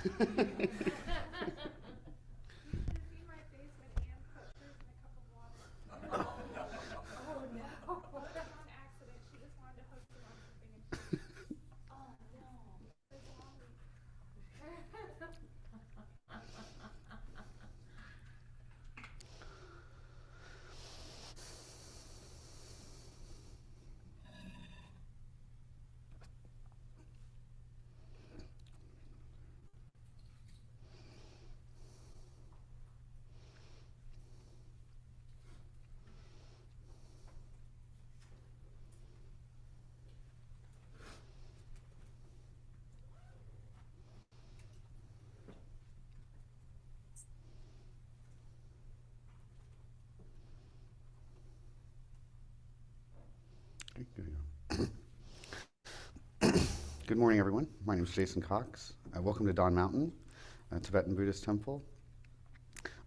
You should have seen my face when Anne put hers in a cup of water. Oh no. It was on accident. She just wanted to hook him on something and she. Oh no. It was Molly. Good morning, everyone. My name is Jason Cox. Welcome to Dawn Mountain, a Tibetan Buddhist temple.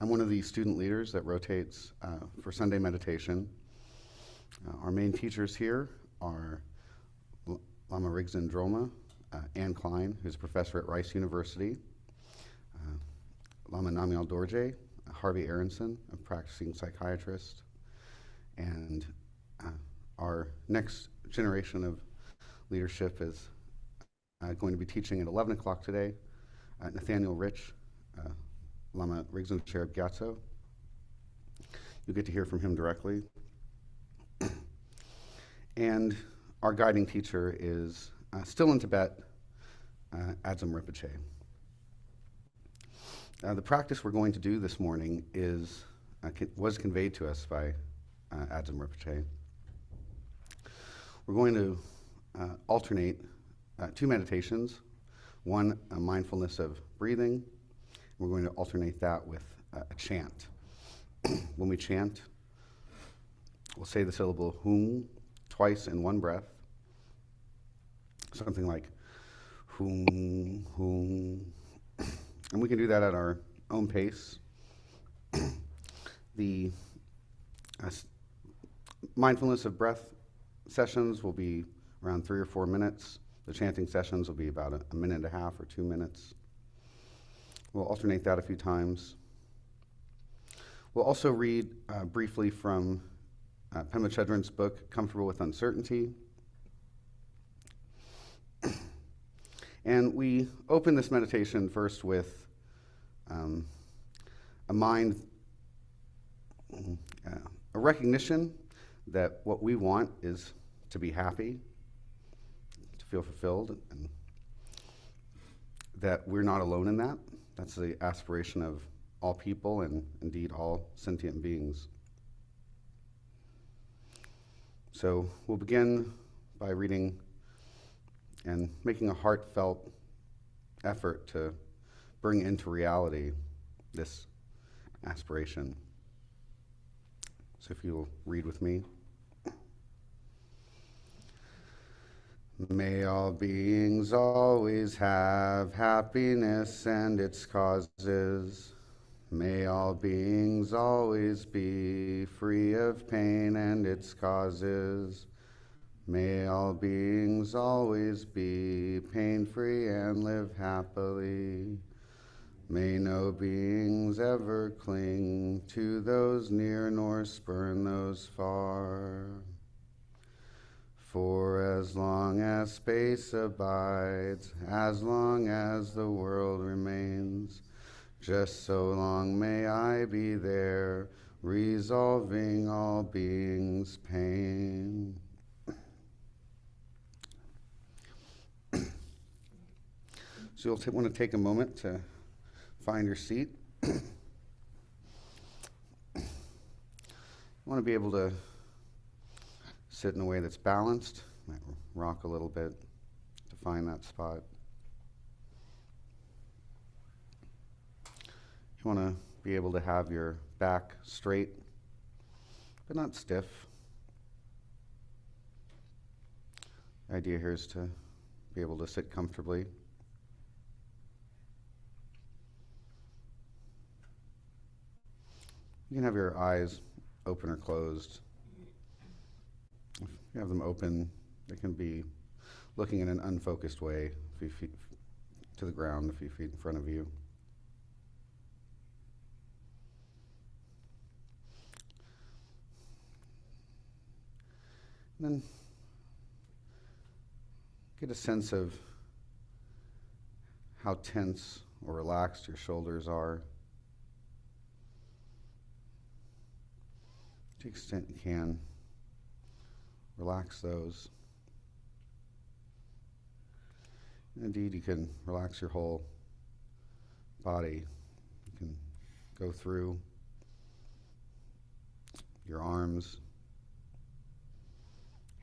I'm one of the student leaders that rotates for Sunday meditation. Our main teachers here are Lama Rigzin Droma, Anne Klein, who's a professor at Rice University, Lama Namgyal Dorje, Harvey Aronson, a practicing psychiatrist, and our next generation of leadership is going to be teaching at 11 o'clock today, Nathaniel Rich, Lama Rigzin Cherub Gyatso. You'll get to hear from him directly. And our guiding teacher is still in Tibet, Adzam Rinpoche. The practice we're going to do this morning was conveyed to us by Adzam Rinpoche. We're going to alternate two meditations, one a mindfulness of breathing. We're going to alternate that with a chant. When we chant, we'll say the syllable hum twice in one breath, something like hum, hum. And we can do that at our own pace. The mindfulness of breath sessions will be around 3 or 4 minutes. The chanting sessions will be about a minute and a half or 2 minutes. We'll alternate that a few times. We'll also read briefly from Pema Chodron's book, Comfortable with Uncertainty. And we open this meditation first with a recognition that what we want is to be happy, to feel fulfilled, and that we're not alone in that. That's the aspiration of all people and indeed all sentient beings. So we'll begin by reading and making a heartfelt effort to bring into reality this aspiration. So if you'll read with me. May all beings always have happiness and its causes. May all beings always be free of pain and its causes. May all beings always be pain-free and live happily. May no beings ever cling to those near nor spurn those far. For as long as space abides, as long as the world remains, just so long may I be there, resolving all beings' pain. So you'll want to take a moment to find your seat. You want to be able to sit in a way that's balanced. Might rock a little bit to find that spot. You want to be able to have your back straight, but not stiff. The idea here is to be able to sit comfortably. You can have your eyes open or closed. If you have them open, they can be looking in an unfocused way. If you to the ground a few feet in front of you. And then get a sense of how tense or relaxed your shoulders are. To the extent you can, relax those. And indeed, you can relax your whole body. You can go through your arms,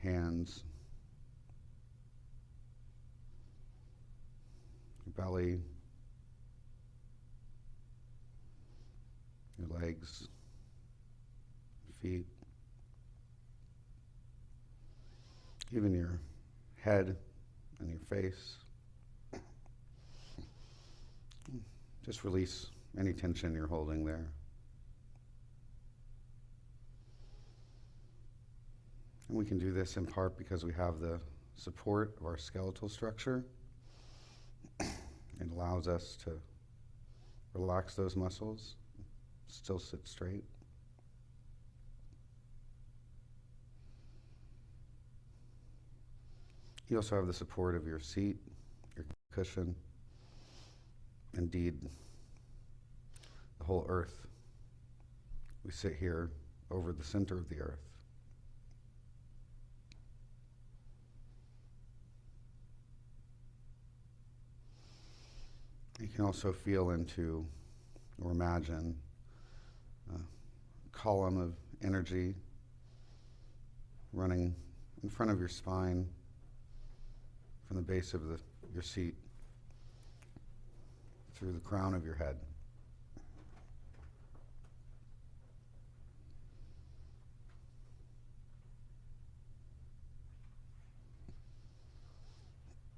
hands, your belly, your legs, feet, even your head and your face. Just release any tension you're holding there. And we can do this in part because we have the support of our skeletal structure. It allows us to relax those muscles, still sit straight. You also have the support of your seat, your cushion, indeed, the whole earth. We sit here over the center of the earth. You can also feel into or imagine a column of energy running in front of your spine from the base of your seat through the crown of your head.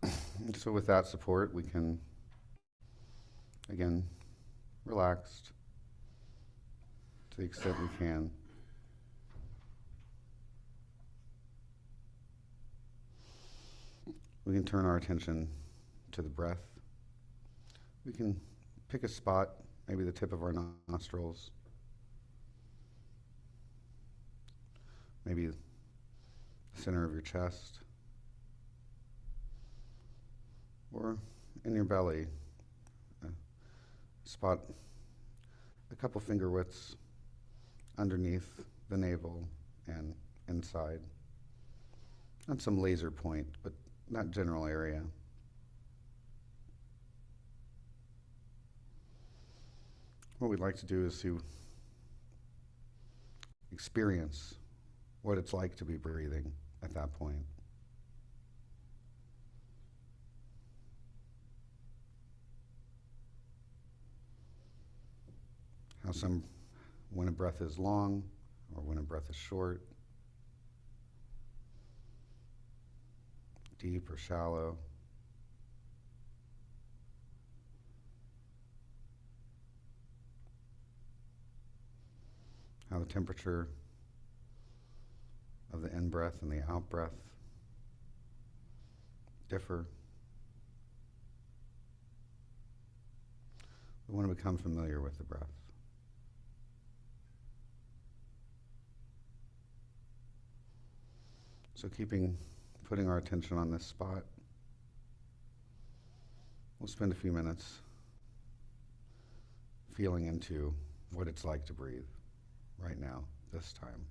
And so with that support, we can, again, relaxed to the extent we can. We can turn our attention to the breath. We can pick a spot, maybe the tip of our nostrils, maybe the center of your chest, or in your belly, spot a couple finger widths underneath the navel and inside, not some laser point, but that general area. What we'd like to do is to experience what it's like to be breathing at that point. When a breath is long or when a breath is short, deep or shallow. How the temperature of the in-breath and the out-breath differ. We want to become familiar with the breath. So putting our attention on this spot, we'll spend a few minutes feeling into what it's like to breathe right now, this time.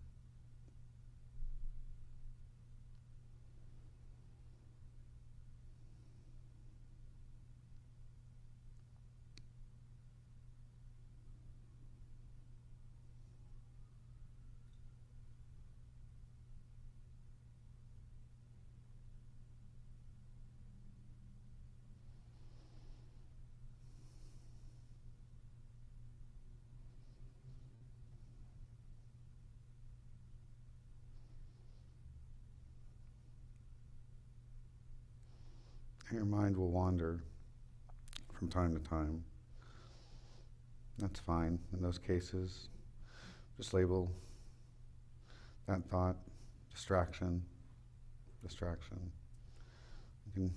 Your mind will wander from time to time. That's fine. In those cases, just label that thought distraction. You can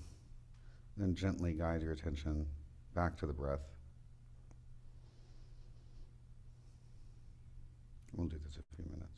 Then gently guide your attention back to the breath. We'll do this a few minutes.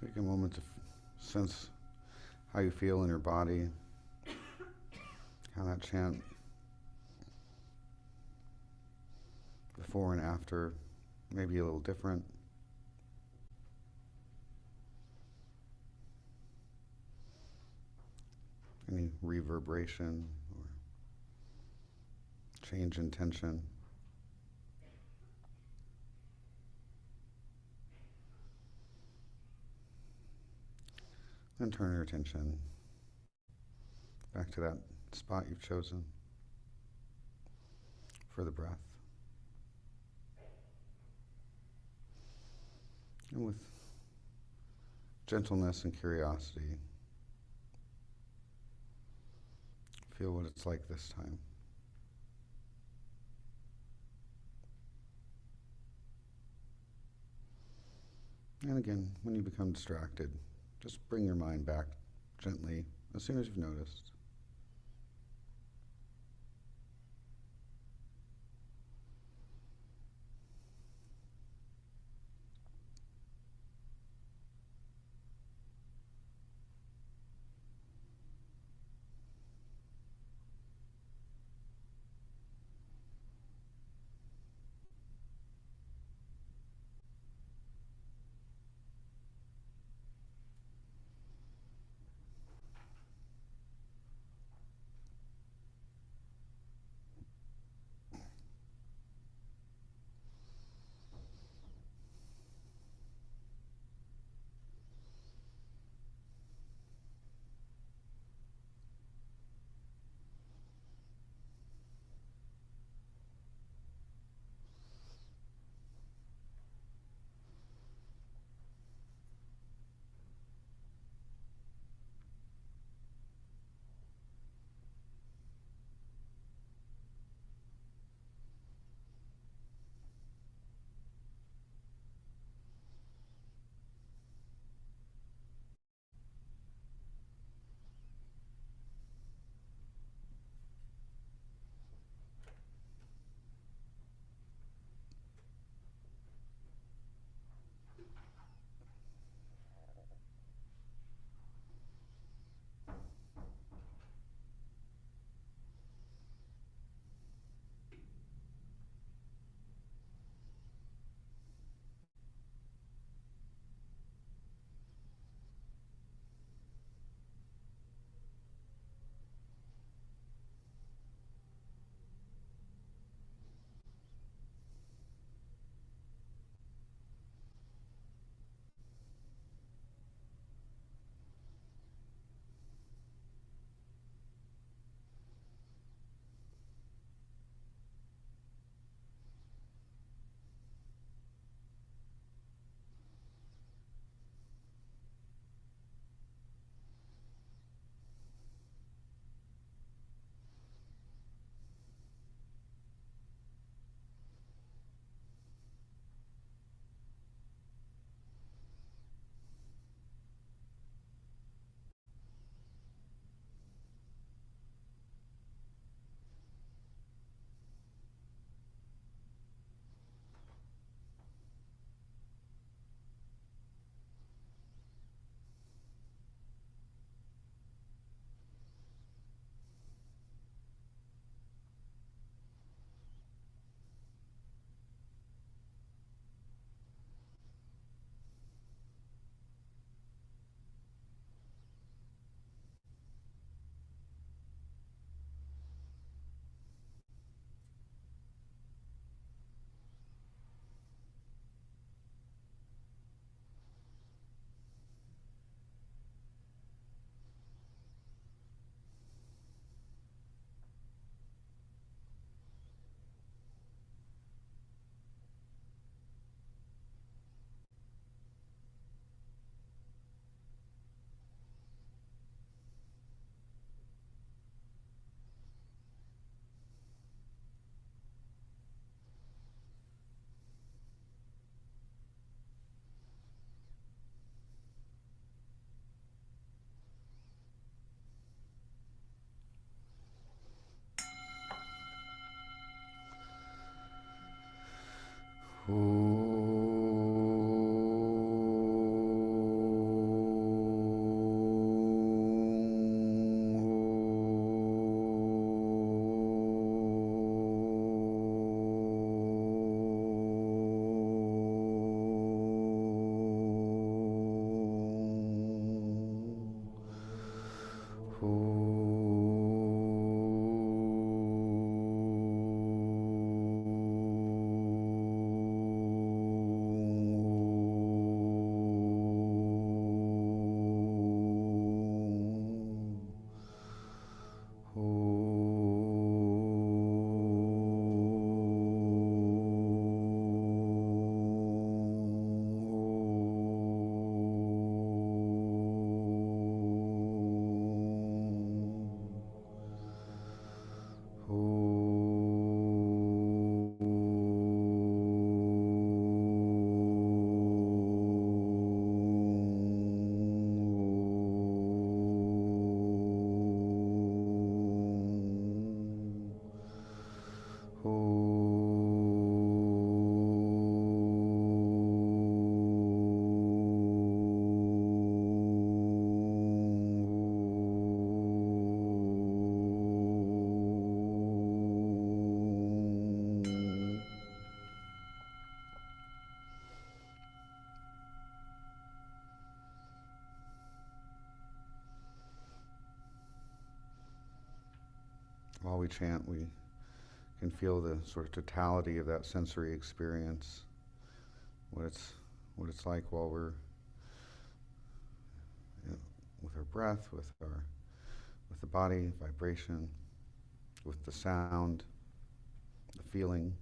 Take a moment to sense how you feel in your body, how that chant before and after may be a little different. Any reverberation or change intention. Then turn your attention back to that spot you've chosen for the breath. And with gentleness and curiosity, feel what it's like this time. And again, when you become distracted, just bring your mind back gently as soon as you've noticed. we chant, we can feel the sort of totality of that sensory experience, what it's like while we're, you know, with our breath, with the body, vibration, with the sound, the feeling.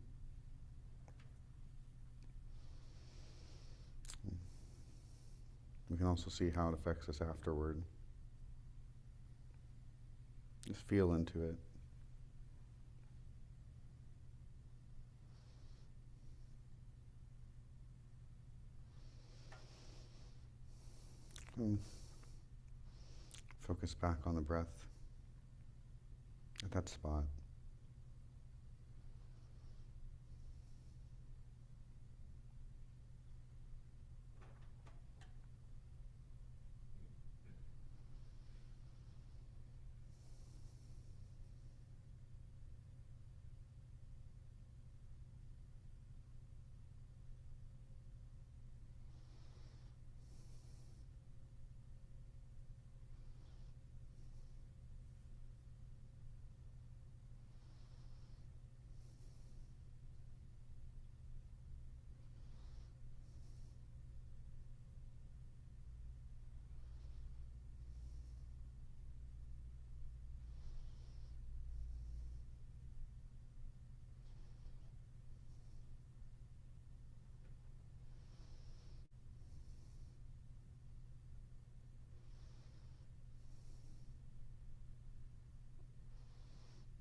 We can also see how it affects us afterward. Just feel into it. Focus back on the breath at that spot.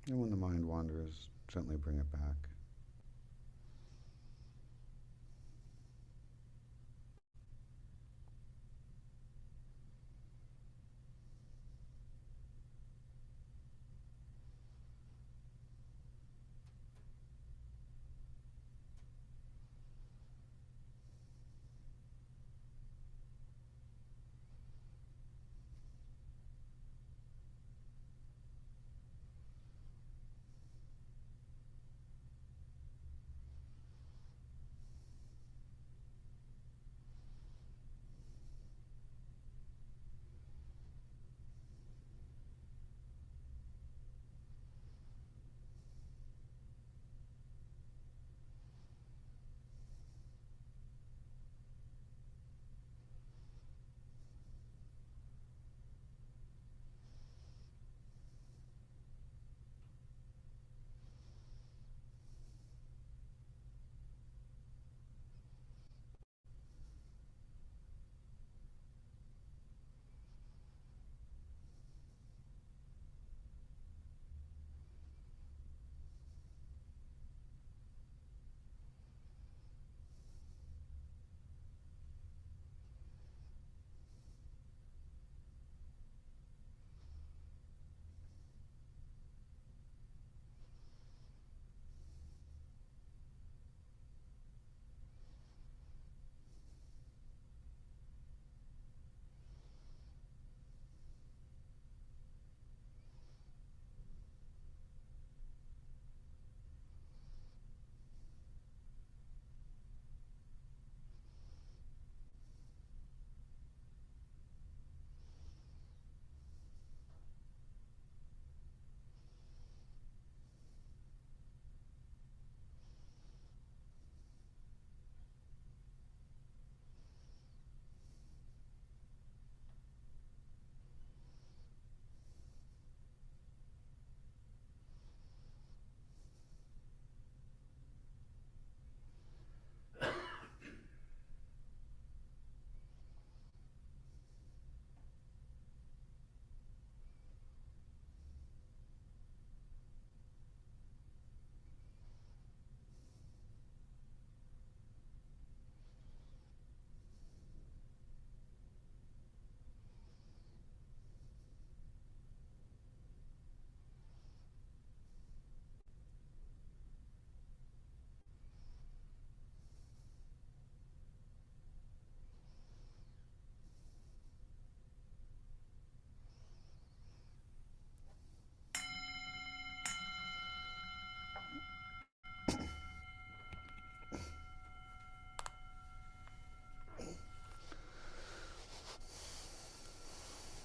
And when the mind wanders, gently bring it back.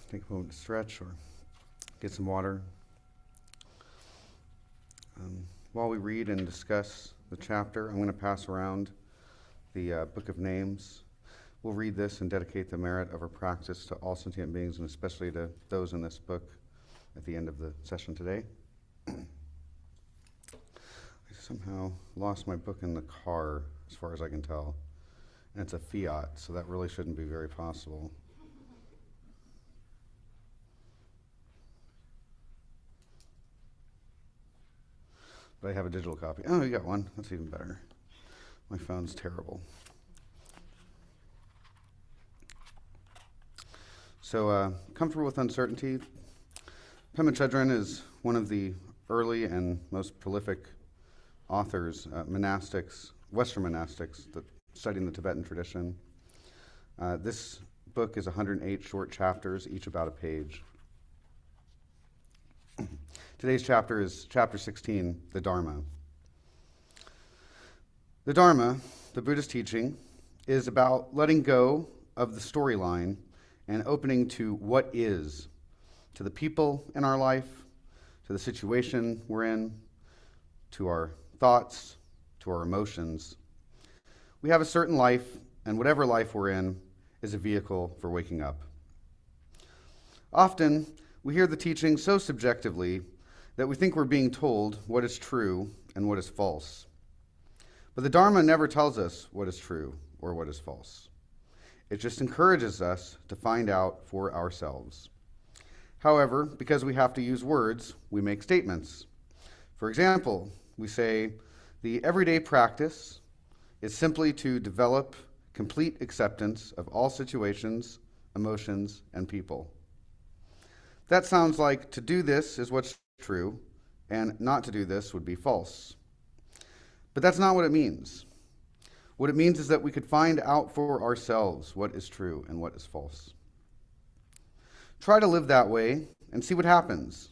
Take a moment to stretch or get some water. while we read and discuss the chapter, I'm going to pass around the Book of Names. We'll read this and dedicate the merit of our practice to all sentient beings, and especially to those in this book at the end of the session today. I somehow lost my book in the car, as far as I can tell. And it's a fiat, so that really shouldn't be very possible. But I have a digital copy. Oh, you got one. That's even better. My phone's terrible. So, comfortable with uncertainty. Pema Chodron is one of the early and most prolific authors, monastics, Western monastics, that studying the Tibetan tradition. This book is 108 short chapters, each about a page. Today's chapter is chapter 16, the Dharma. The Dharma, the Buddhist teaching, is about letting go of the storyline and opening to what is, to the people in our life, to the situation we're in, to our thoughts, to our emotions. We have a certain life, and whatever life we're in is a vehicle for waking up. Often, we hear the teaching so subjectively that we think we're being told what is true and what is false. But the Dharma never tells us what is true or what is false. It just encourages us to find out for ourselves. However, because we have to use words, we make statements. For example, we say, the everyday practice is simply to develop complete acceptance of all situations, emotions, and people. That sounds like to do this is what's true, and not to do this would be false. But that's not what it means. What it means is that we could find out for ourselves what is true and what is false. Try to live that way and see what happens.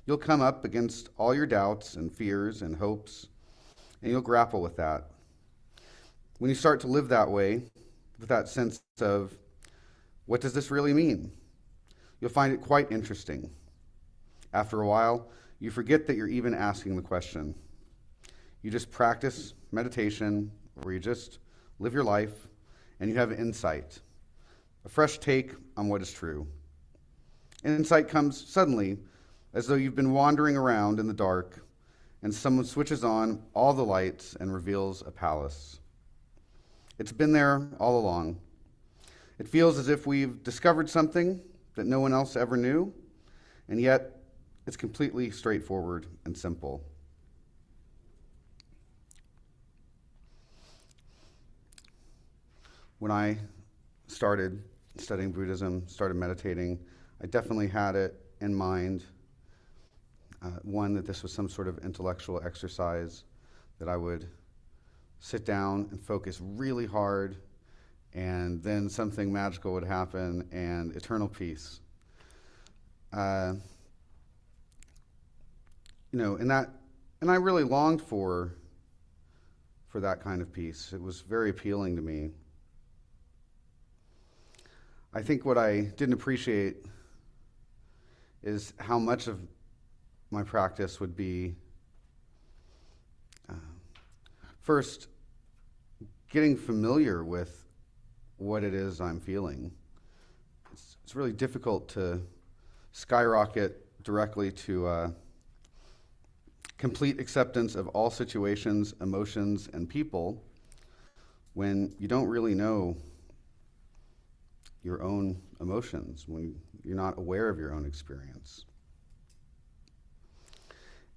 You'll come up against all your doubts and fears and hopes, and you'll grapple with that. When you start to live that way, with that sense of, what does this really mean? You'll find it quite interesting. After a while, you forget that you're even asking the question. You just practice meditation, where you just live your life, and you have insight, a fresh take on what is true. And insight comes suddenly, as though you've been wandering around in the dark, and someone switches on all the lights and reveals a palace. It's been there all along. It feels as if we've discovered something that no one else ever knew, and yet it's completely straightforward and simple. When I started studying Buddhism, started meditating, I definitely had it in mind, one, that this was some sort of intellectual exercise, that I would sit down and focus really hard, and then something magical would happen, and eternal peace. And I really longed for that kind of peace. It was very appealing to me. I think what I didn't appreciate is how much of my practice would be first getting familiar with what it is I'm feeling. It's really difficult to skyrocket directly to complete acceptance of all situations, emotions, and people when you don't really know your own emotions, when you're not aware of your own experience.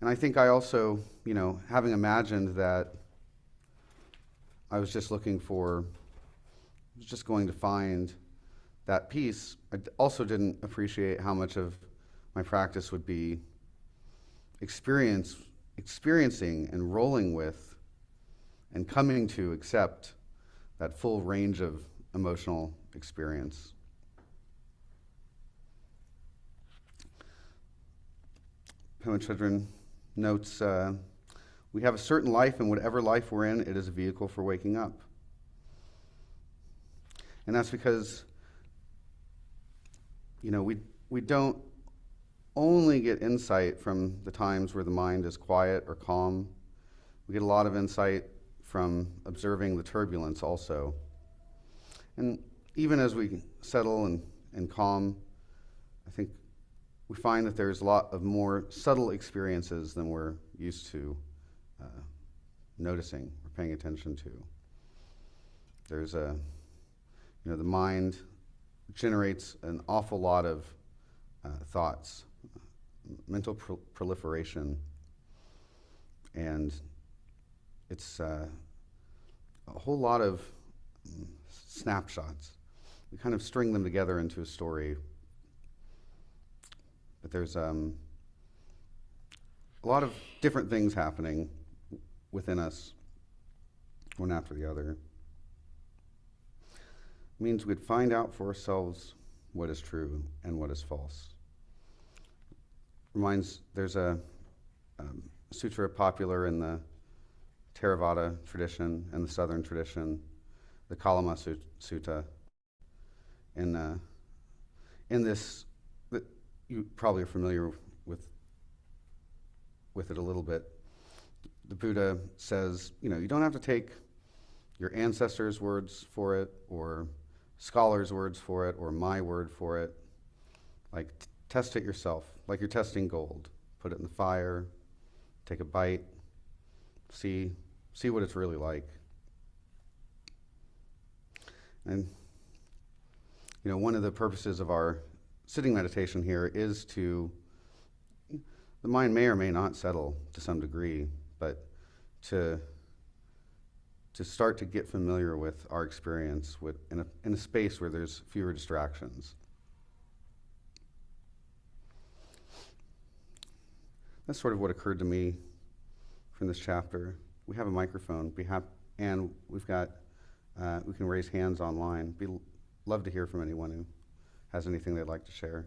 And I think I also, having imagined that I was just going to find that peace, I also didn't appreciate how much of my practice would be experiencing and rolling with and coming to accept that full range of emotional experience. Pema Chodron notes, we have a certain life, and whatever life we're in, it is a vehicle for waking up. And that's because, we don't only get insight from the times where the mind is quiet or calm. We get a lot of insight from observing the turbulence also. And even as we settle and calm, I think we find that there's a lot of more subtle experiences than we're used to uh, noticing or paying attention to. There's the mind generates an awful lot of thoughts, mental proliferation, and it's a whole lot of snapshots. We kind of string them together into a story, but there's a lot of different things happening within us, one after the other. It means we'd find out for ourselves what is true and what is false. There's a sutra popular in the Theravada tradition and the Southern tradition, the Kalama Sutta. In this, you probably are familiar with it a little bit. The Buddha says, you don't have to take your ancestors' words for it, or scholars' words for it, or my word for it. Like, test it yourself, like you're testing gold. Put it in the fire, take a bite, see what it's really like. And one of the purposes of our sitting meditation here is the mind may or may not settle to some degree, but to start to get familiar with our experience in a space where there's fewer distractions. That's sort of what occurred to me from this chapter. We have a microphone, and we've got we can raise hands online. Love to hear from anyone who has anything they'd like to share.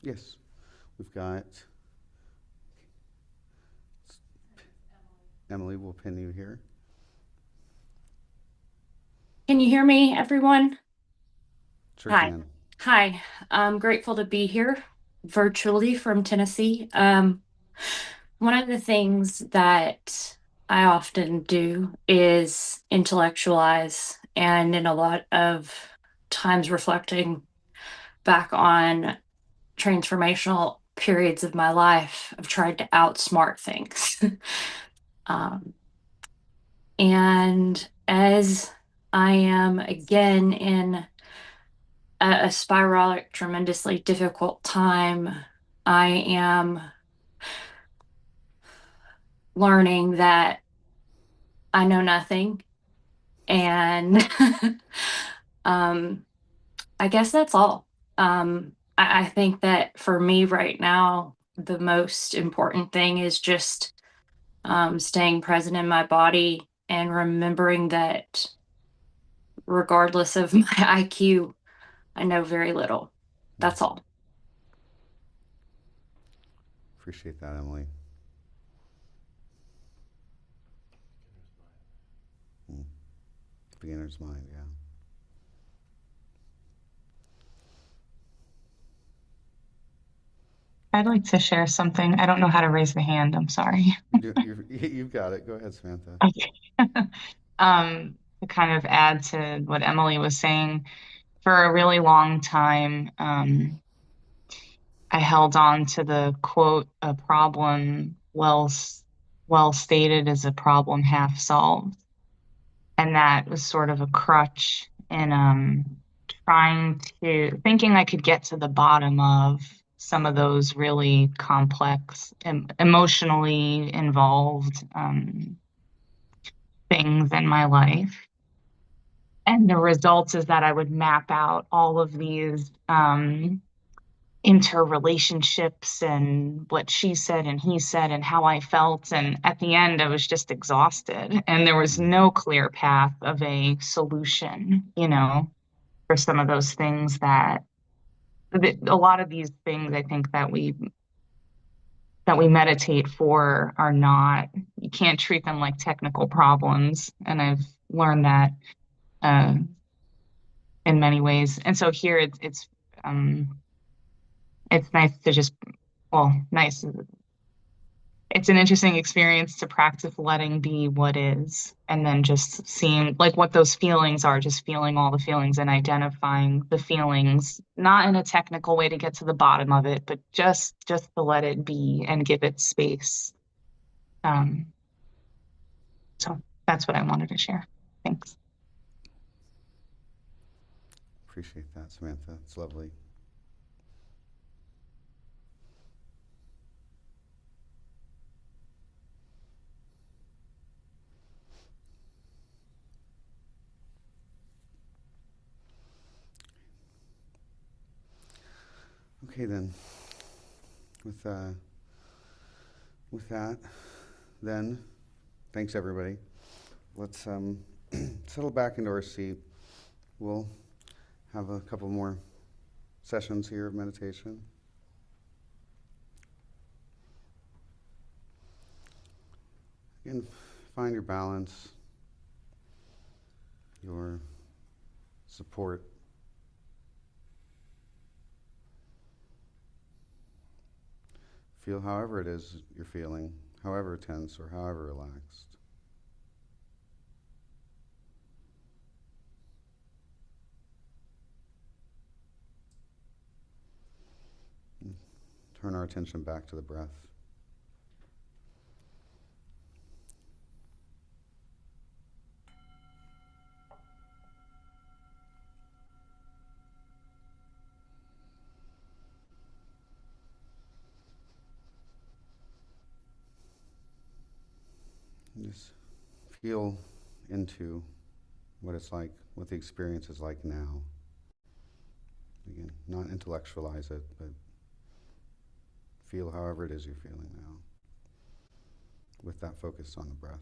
Yes, we've got Emily will pin you here. Can you hear me, everyone? Sure Hi. can. Hi. I'm grateful to be here virtually from Tennessee. One of the things that I often do is intellectualize, and in a lot of times reflecting back on transformational periods of my life, I've tried to outsmart things. um, and as I am again in a spiralic, tremendously difficult time, I am learning that I know nothing. And um, I guess that's all. I think that for me right now, the most important thing is just staying present in my body and remembering that regardless of my IQ, I know very little. That's all. Appreciate that, Emily. Beginner's mind, yeah. I'd like to share something. I don't know how to raise the hand. I'm sorry. You've got it. Go ahead, Samantha. Okay. To kind of add to what Emily was saying, for a really long time, I held on to the quote, "A problem well stated is a problem half solved," and that was sort of a crutch in trying to thinking I could get to the bottom of some of those really complex, emotionally involved things in my life. And the result is that I would map out all of these interrelationships and what she said and he said and how I felt. And at the end, I was just exhausted. And there was no clear path of a solution, for some of those things that a lot of these things I think that we meditate for are not, you can't treat them like technical problems. And I've learned that uh, in many ways. And so here it's nice to just, well, nice. It's an interesting experience to practice letting be what is, and then just seeing like what those feelings are, just feeling all the feelings and identifying the feelings, not in a technical way to get to the bottom of it, but just to let it be and give it space. Um, so that's what I wanted to share. Thanks. Appreciate that, Samantha. It's lovely. Okay, then. With that, then, thanks everybody. Let's settle back into our seat. We'll have a couple more sessions here of meditation. Again, find your balance, your support. Feel however it is you're feeling, however tense or however relaxed. Turn our attention back to the breath. Just feel into what it's like, what the experience is like now. Again, not intellectualize it, but feel however it is you're feeling now, with that focus on the breath.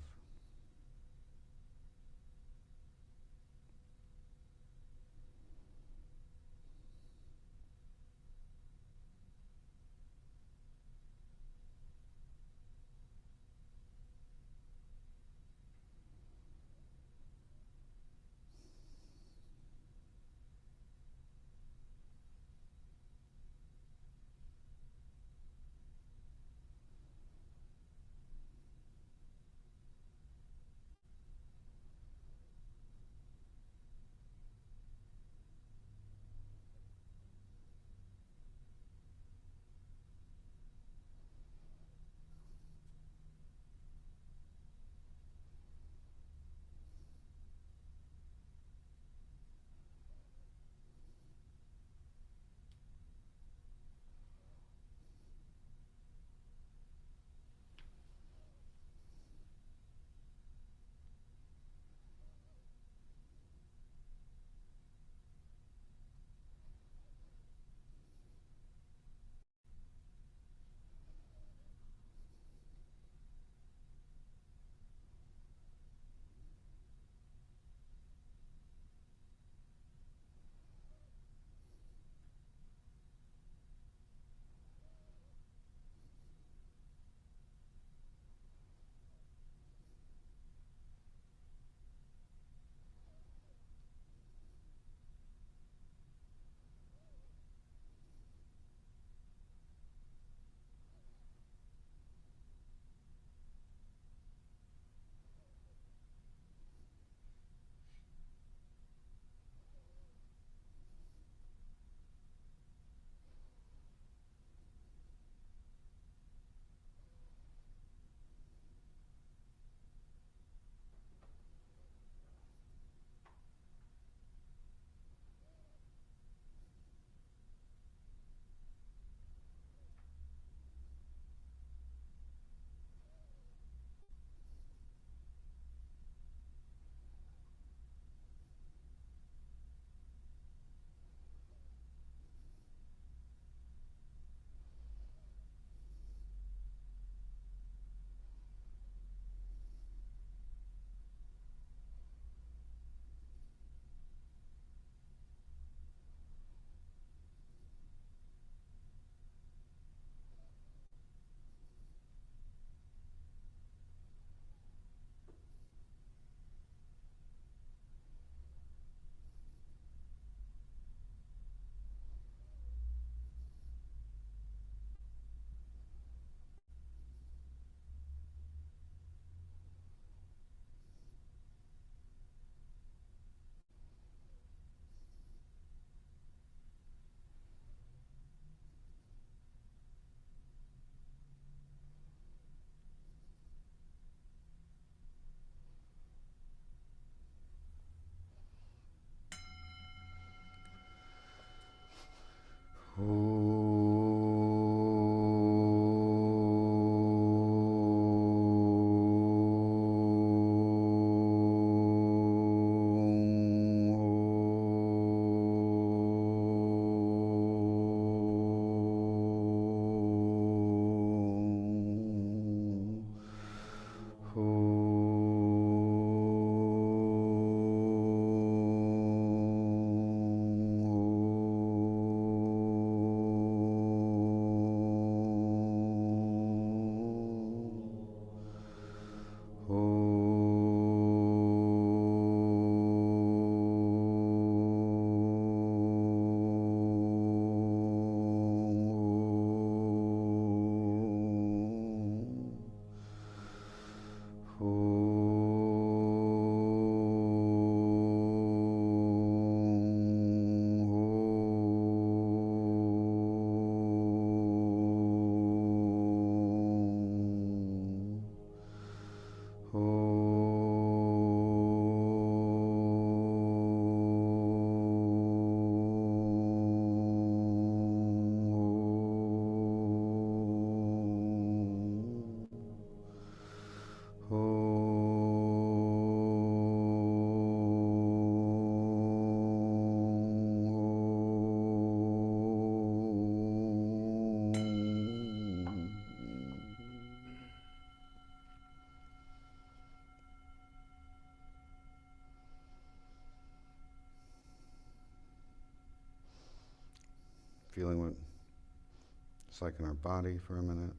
just like in our body for a minute.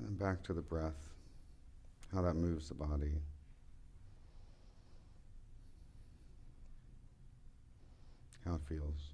And back to the breath, how that moves the body. How it feels.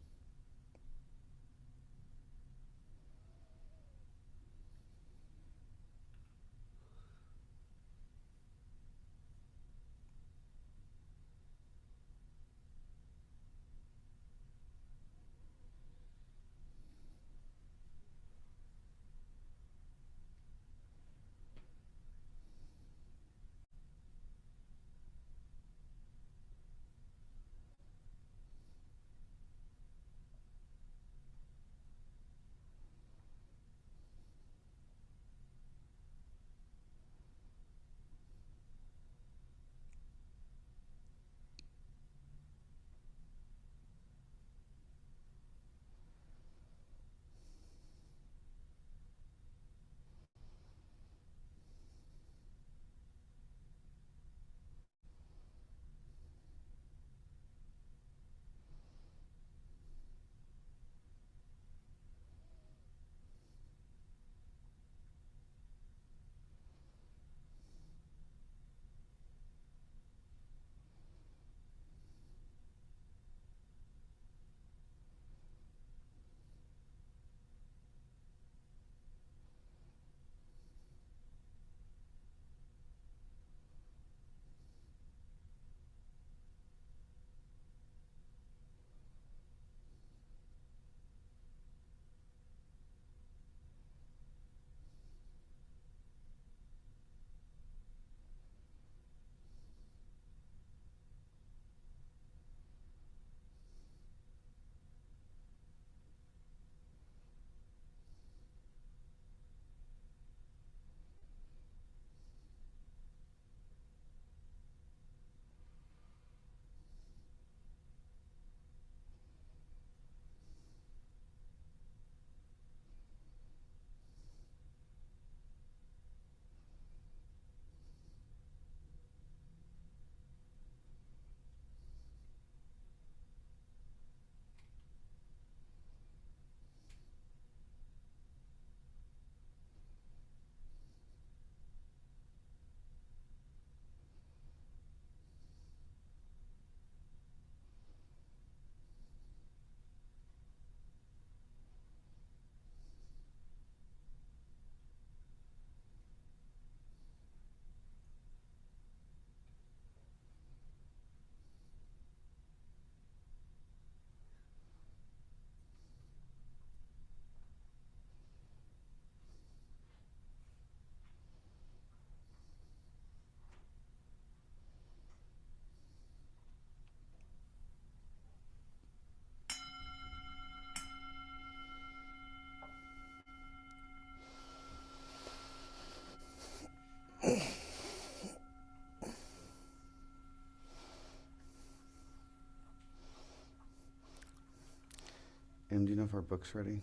Em, do you know if our book's ready?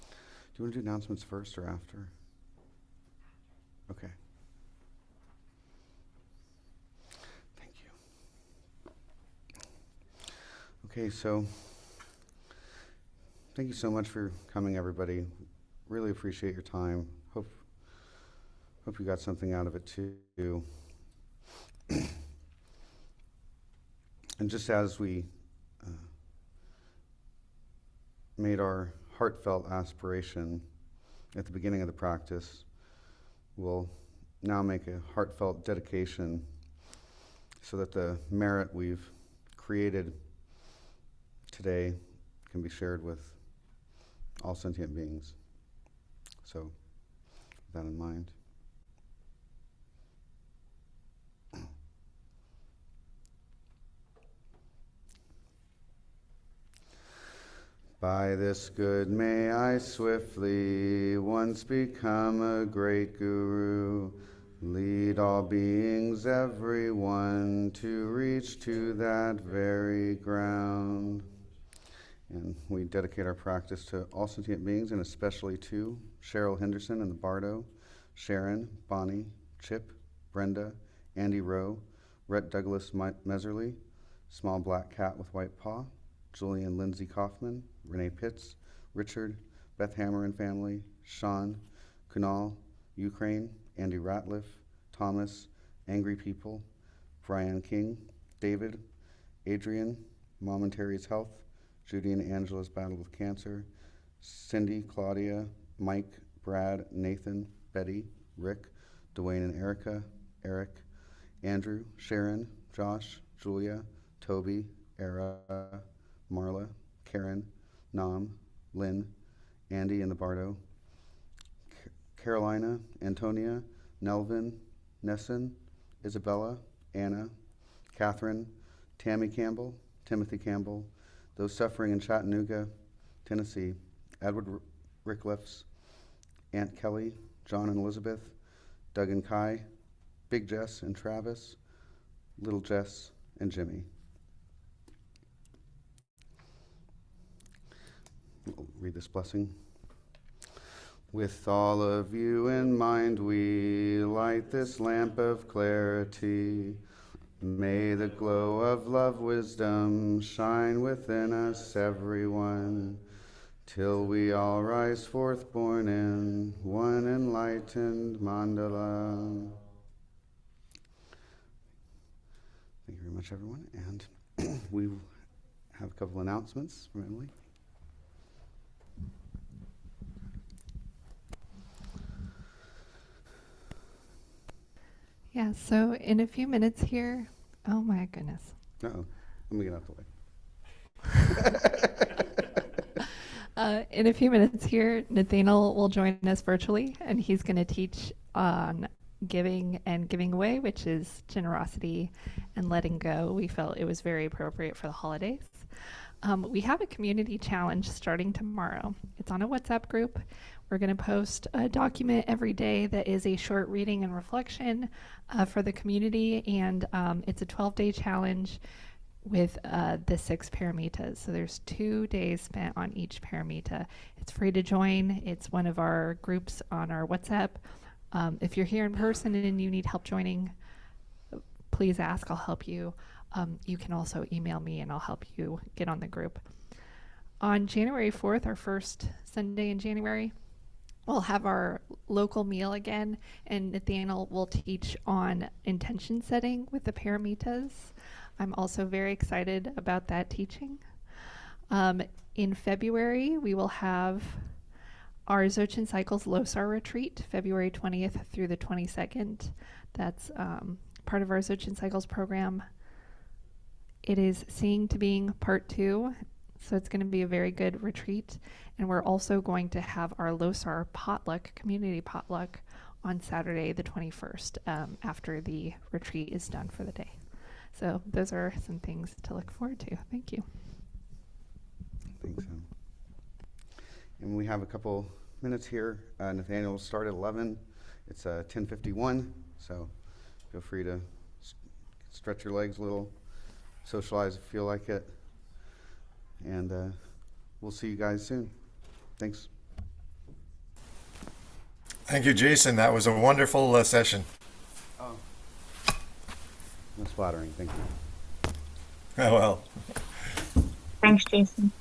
Do you want to do announcements first or after? Okay. Thank you. Okay, so thank you so much for coming, everybody. Really appreciate your time. Hope you got something out of it too. And just as we made our heartfelt aspiration at the beginning of the practice, we'll now make a heartfelt dedication so that the merit we've created today can be shared with all sentient beings. So, with that in mind. By this good may I swiftly once become a great guru, lead all beings, everyone, to reach to that very ground. And we dedicate our practice to all sentient beings, and especially to Cheryl Henderson and the Bardo, Sharon, Bonnie, Chip, Brenda, Andy Rowe, Rhett Douglas Meserly, Small Black Cat with White Paw, Julian Lindsay Kaufman, Renee Pitts, Richard, Beth Hammer and family, Sean, Kunal, Ukraine, Andy Ratliff, Thomas, Angry People, Brian King, David, Adrian, Mom and Terry's Health, Judy and Angela's Battle with Cancer, Cindy, Claudia, Mike, Brad, Nathan, Betty, Rick, Dwayne and Erica, Eric, Andrew, Sharon, Josh, Julia, Toby, Era, Marla, Karen, Nam, Lynn, Andy and the Bardo, Carolina, Antonia, Nelvin, Nesson, Isabella, Anna, Catherine, Tammy Campbell, Timothy Campbell, those suffering in Chattanooga, Tennessee, Edward Rickliffs, Aunt Kelly, John and Elizabeth, Doug and Kai, Big Jess and Travis, Little Jess and Jimmy. We'll read this blessing. With all of you in mind, we light this lamp of clarity. May the glow of love, wisdom shine within us, everyone, till we all rise forth born in one enlightened mandala. Thank you very much, everyone. And we have a couple announcements from Emily. Yeah, so in a few minutes here, oh my goodness. Uh-oh, let me get out the way. In a few minutes here, Nathaniel will join us virtually, and he's going to teach on giving and giving away, which is generosity and letting go. We felt it was very appropriate for the holidays. We have a community challenge starting tomorrow. It's on a WhatsApp group. We're going to post a document every day that is a short reading and reflection for the community, and it's a 12-day challenge with the 6 paramitas. So there's 2 days spent on each paramita. It's free to join. It's one of our groups on our WhatsApp. If you're here in person and you need help joining, please ask. I'll help you. You can also email me and I'll help you get on the group. On January 4th, our first Sunday in January, we'll have our local meal again, and Nathaniel will teach on intention setting with the paramitas. I'm also very excited about that teaching. In February, we will have our Dzogchen Cycles Losar retreat, February 20th through the 22nd. That's part of our Dzogchen Cycles program. It is Seeing to Being Part 2, so it's going to be a very good retreat. And we're also going to have our Losar potluck, community potluck, on Saturday the 21st after the retreat is done for the day. So those are some things to look forward to. Thank you. Thanks, and we have a couple minutes here. Nathaniel will start at 11. It's 10:51, so feel free to stretch your legs a little, socialize if you feel like it, and we'll see you guys soon. Thanks. Thank you, Jason. That was a wonderful session. Oh, that's flattering. Thank you. Oh, well. Thanks, Jason.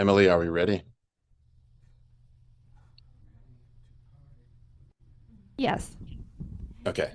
Emily, are we ready? Yes. Okay.